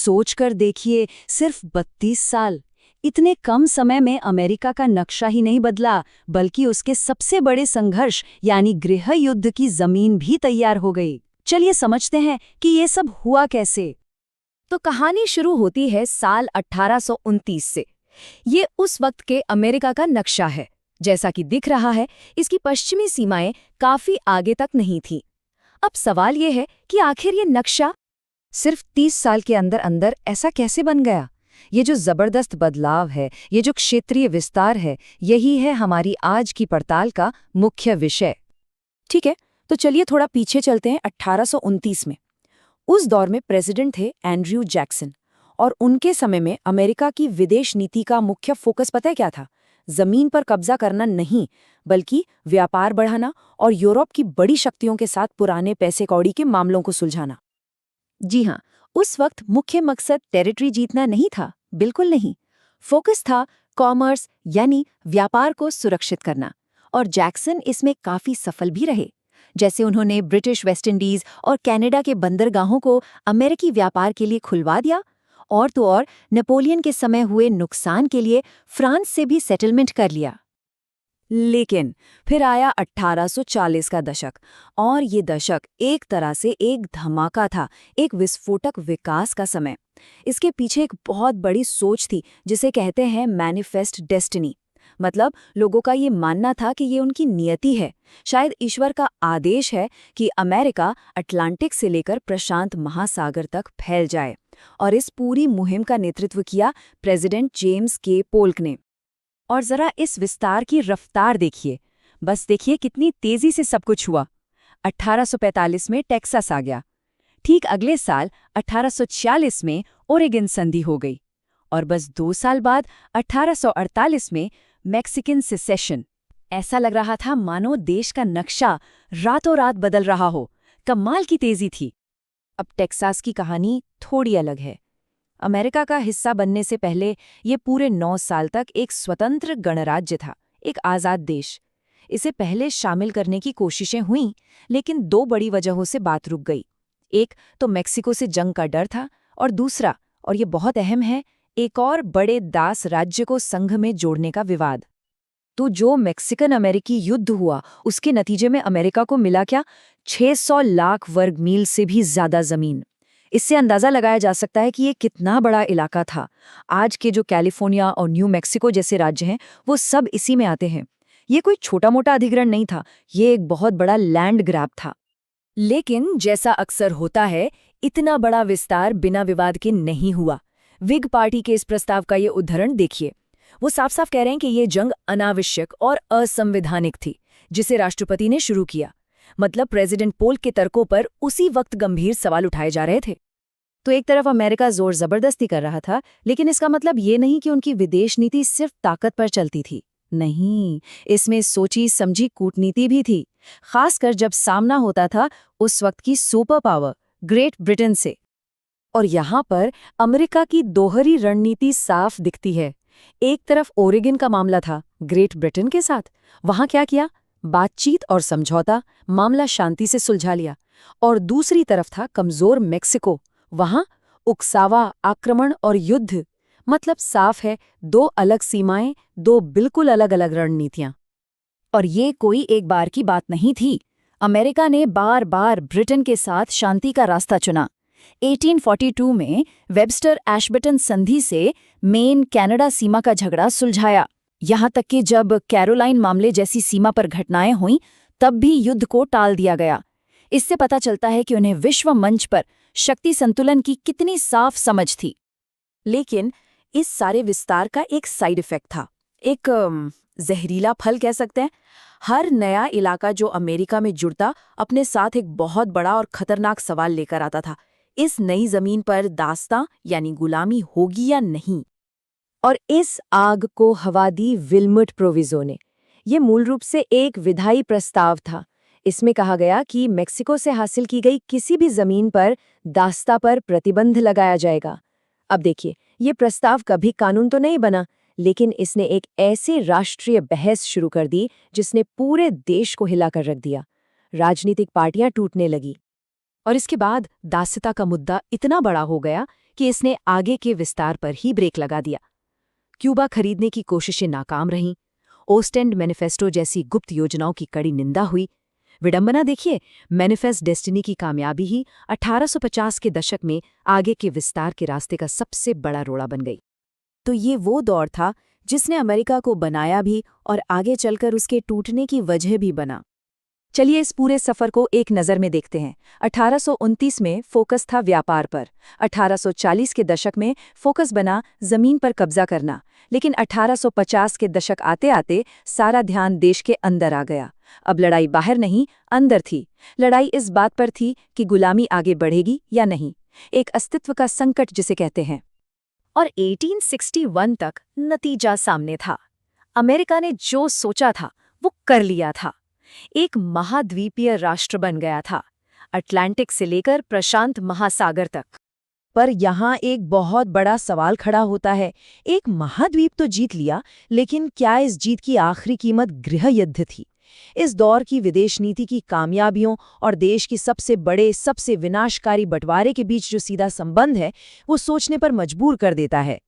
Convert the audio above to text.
सोचकर देखिए, सिर्फ 32 साल। इतने कम समय में अमेरिका का नक्शा ही नहीं बदला, बल्कि उसके सबसे बड़े संघर्ष यानी गृह युद्ध की जमीन भी तैयार हो गई। चलिए समझते हैं कि ये सब हुआ कैसे। तो कहानी शुरू होती है साल 1829 से। ये उस वक्त के अमेरिका का नक्शा है। जैसा कि दिख रहा है, इसकी पश्चिमी सीमाएं काफी आगे तक नहीं थीं। अब सवाल ये है कि आखिर ये नक्शा सिर्फ 30 साल के अंदर अंदर ऐसा कैसे बन गया? ये जो जबरदस्त बदलाव है, ये जो क्षेत्रीय विस्तार है, यही है हमारी आज की पड़ताल का मुख्य विषय। ठीक है, तो चलिए थोड़ा पीछे चलते हैं 1829 में। उस दौर में प्रेसिडेंट थे एंड्रयू जैक्सन, और उनके समय में अमेरिका की विदेश नीति का मुख्य फोकस पता है क्या था? जमीन पर कब्जा करना नहीं, बल्कि व्यापार बढ़ाना और यूरोप की बड़ी शक्तियों के साथ पुराने पैसे कौड़ी के मामलों को सुलझाना। जी हाँ, उस वक्त मुख्य मकसद टेरिटरी जीतना नहीं था, बिल्कुल नहीं। फोकस था कॉमर्स यानी व्यापार को सुरक्षित करना, और जैक्सन इसमें काफी सफल भी रहे। जैसे उन्होंने ब्रिटिश वेस्ट इंडीज और कनाडा के बंदरगाहों को अमेरिकी व्यापार के लिए खुलवा दिया, और तो और नेपोलियन के समय हुए नुकसान के लिए फ्रांस से भी सेटलमेंट कर लिया। लेकिन फिर आया 1840 का दशक, और ये दशक एक तरह से एक धमाका था, एक विस्फोटक विकास का समय। इसके पीछे एक बहुत बड़ी सोच थी, जिसे कहते हैं मैनिफेस्ट डेस्टिनी। मतलब लोगों का ये मानना था कि ये उनकी नियति है, शायद ईश्वर का आदेश है कि अमेरिका अटलांटिक से लेकर प्रशांत महासागर तक फैल जाए। और इस पूरी मुहिम का नेतृत्व किया प्रेसिडेंट जेम्स के पोल्क ने। और जरा इस विस्तार की रफ्तार देखिए, बस देखिए कितनी तेजी से सब कुछ हुआ। 1845 में टेक्सास आ गया। ठीक अगले साल 1846 में ओरेगन संधि हो गई, और बस 2 साल बाद 1848 में मैक्सिकन सेसेशन। ऐसा लग रहा था मानो देश का नक्शा रातों रात बदल रहा हो। कमाल की तेजी थी। अब टेक्सास की कहानी थोड़ी अलग है। अमेरिका का हिस्सा बनने से पहले ये पूरे 9 साल तक एक स्वतंत्र गणराज्य था, एक आज़ाद देश। इसे पहले शामिल करने की कोशिशें हुईं, लेकिन 2 बड़ी वजहों से बात रुक गई। एक तो मेक्सिको से जंग का डर था, और दूसरा, और ये बहुत अहम है, एक और बड़े दास राज्य को संघ में जोड़ने का विवाद। तो जो मैक्सिकन अमेरिकी युद्ध हुआ, उसके नतीजे में अमेरिका को मिला क्या? 600 लाख वर्ग मील से भी ज्यादा जमीन। इससे अंदाजा लगाया जा सकता है कि ये कितना बड़ा इलाका था। आज के जो कैलिफोर्निया और न्यू मैक्सिको जैसे राज्य हैं, वो सब इसी में आते हैं। ये कोई छोटा मोटा अधिग्रहण नहीं था, ये एक बहुत बड़ा लैंड ग्रैब था। लेकिन जैसा अक्सर होता है, इतना बड़ा विस्तार बिना विवाद के नहीं हुआ। विग पार्टी के इस प्रस्ताव का ये उदाहरण देखिए। वो साफ साफ कह रहे हैं कि ये जंग अनावश्यक और असंवैधानिक थी, जिसे राष्ट्रपति ने शुरू किया। मतलब प्रेसिडेंट पोल्क के तर्कों पर उसी वक्त गंभीर सवाल उठाए जा रहे थे। तो एक तरफ अमेरिका जोर जबरदस्ती कर रहा था, लेकिन इसका मतलब ये नहीं कि उनकी विदेश नीति सिर्फ ताकत पर चलती थी। नहीं, इसमें सोची समझी कूटनीति भी थी, खासकर जब सामना होता था उस वक्त की सुपर पावर ग्रेट ब्रिटेन से। और यहाँ पर अमेरिका की दोहरी रणनीति साफ दिखती है। एक तरफ ओरेगन का मामला था ग्रेट ब्रिटेन के साथ, वहां क्या किया? बातचीत और समझौता, मामला शांति से सुलझा लिया। और दूसरी तरफ था कमजोर मेक्सिको, वहां उकसावा, आक्रमण और युद्ध। मतलब साफ है, 2 अलग सीमाएं, 2 बिल्कुल अलग अलग रणनीतियां। और ये कोई एक बार की बात नहीं थी। अमेरिका ने बार बार ब्रिटेन के साथ शांति का रास्ता चुना। 1842 में वेबस्टर एशबर्टन संधि से मेन कनाडा सीमा का झगड़ा सुलझाया। यहाँ तक कि जब कैरोलाइन मामले जैसी सीमा पर घटनाएं हुईं, तब भी युद्ध को टाल दिया गया। इससे पता चलता है कि उन्हें विश्व मंच पर शक्ति संतुलन की कितनी साफ समझ थी। लेकिन इस सारे विस्तार का एक साइड इफेक्ट था, एक जहरीला फल कह सकते हैं। हर नया इलाका जो अमेरिका में जुड़ता, अपने साथ एक बहुत बड़ा और खतरनाक सवाल लेकर आता था। इस नई जमीन पर दास्तां यानी गुलामी होगी या नहीं? और इस आग को हवा दी विल्मट प्रोविजो ने। ये मूल रूप से एक विधायी प्रस्ताव था। इसमें कहा गया कि मेक्सिको से हासिल की गई किसी भी जमीन पर दास्ता पर प्रतिबंध लगाया जाएगा। अब देखिए, ये प्रस्ताव कभी कानून तो नहीं बना, लेकिन इसने एक ऐसी राष्ट्रीय बहस शुरू कर दी जिसने पूरे देश को हिलाकर रख दिया। राजनीतिक पार्टियां टूटने लगी, और इसके बाद दास्यता का मुद्दा इतना बड़ा हो गया कि इसने आगे के विस्तार पर ही ब्रेक लगा दिया। क्यूबा खरीदने की कोशिशें नाकाम रहीं, ओस्टेंड मैनिफेस्टो जैसी गुप्त योजनाओं की कड़ी निंदा हुई। विडंबना देखिए, मैनिफेस्ट डेस्टिनी की कामयाबी ही 1850 के दशक में आगे के विस्तार के रास्ते का सबसे बड़ा रोड़ा बन गई। तो ये वो दौर था जिसने अमेरिका को बनाया भी और आगे चलकर उसके टूटने की वजह भी बना। चलिए इस पूरे सफर को एक नज़र में देखते हैं। 1829 में फोकस था व्यापार पर, 1840 के दशक में फोकस बना जमीन पर कब्जा करना, लेकिन 1850 के दशक आते आते सारा ध्यान देश के अंदर आ गया। अब लड़ाई बाहर नहीं, अंदर थी। लड़ाई इस बात पर थी कि गुलामी आगे बढ़ेगी या नहीं, एक अस्तित्व का संकट जिसे कहते हैं। और 1861 तक नतीजा सामने था। अमेरिका ने जो सोचा था वो कर लिया था। एक महाद्वीपीय राष्ट्र बन गया था, अटलांटिक से लेकर प्रशांत महासागर तक। पर यहाँ एक बहुत बड़ा सवाल खड़ा होता है। एक महाद्वीप तो जीत लिया, लेकिन क्या इस जीत की आखिरी कीमत गृह युद्ध थी? इस दौर की विदेश नीति की कामयाबियों और देश की सबसे बड़े, सबसे विनाशकारी बंटवारे के बीच जो सीधा संबंध है, वो सोचने पर मजबूर कर देता है।